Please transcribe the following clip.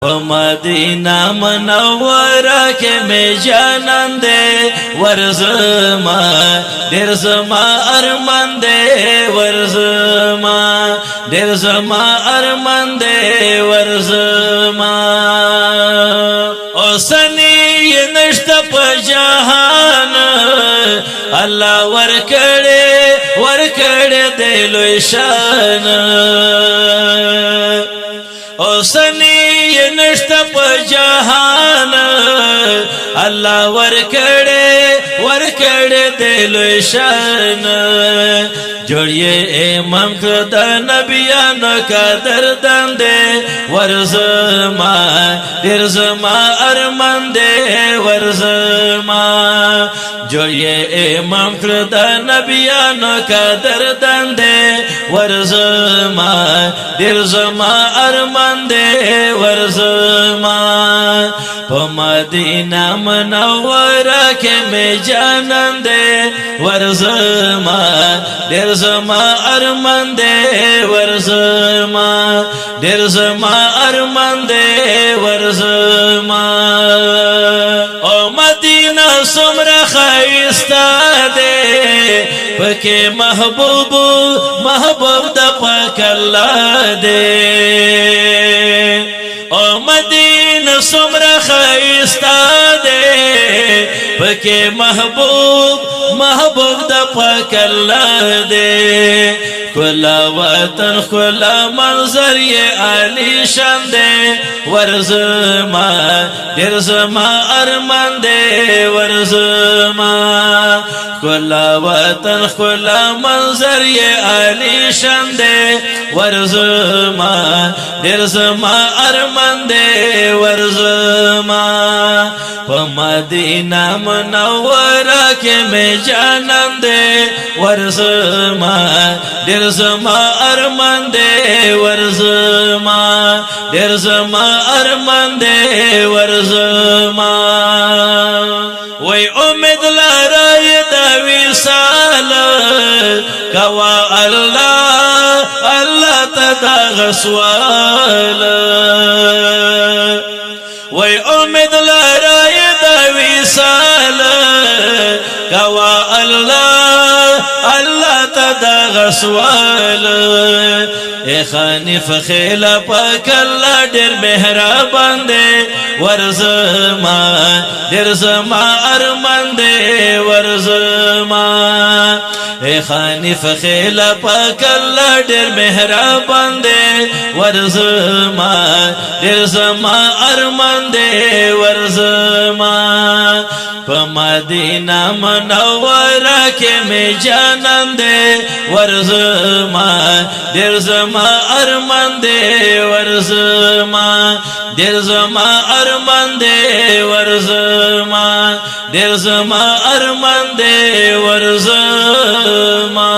مدینہ منورہ کے میں جانان دے ورزما دیر زما ارمان دے ورزما دیر زما ارمان دے ورزما او سنی نشت پا جہان اللہ ورکڑے دلو شان او سنی نشت پا جہان اللہ ورکڑے دلو شان جوڑیے امام خدا نبیانو کا دردان دے ورزما دیر زما ارمان دے ورزما جوڑیے امام خدا نبیانو کا دردان دے ورزما دیر زما ارمان دے ورزما پا مدینہ منورہ کے میں جانان دے ورزما دیر زما ارمان دے ورزما دیر زما ارمان دے ورزما او مدینہ سمرا خائستہ دے پکے محبوب دا پاک اللہ دے او مدینہ سمرا خائستہ دے پکے محبوب دا پاک اللہ دے کلا وطن کلا منظر یہ عالی شان دے ورزما دیر زما ارمان دے ورزما کلا وطن کلا منظر یہ عالی شان دے ورزما دیر زما ارمان دے ورزما پا مدینہ منورہ کے میں جانان دے ورزما دیر زما ارمان دے ورزما دیر زما ارمان دے ورزما وی امید لارای دا وصال کوا اللہ تدا غسوال وی امید لارای دا وصال کوا اللہ تدا غسوال اے خانف خیلا پاک اللہ دیر مہربان دے ورزما دیر زما ارمان دے ورزما اے خانف خیلا پاک اللہ دیر مہربان دے ورزما دیر زما ارمان دے ورزما پا مدینہ منورہ کے میں جانان دے ورزما دیر زما ارمان دے ورزما دیر زما ارمان دے ورزما دیر زما ارمان دے ورزما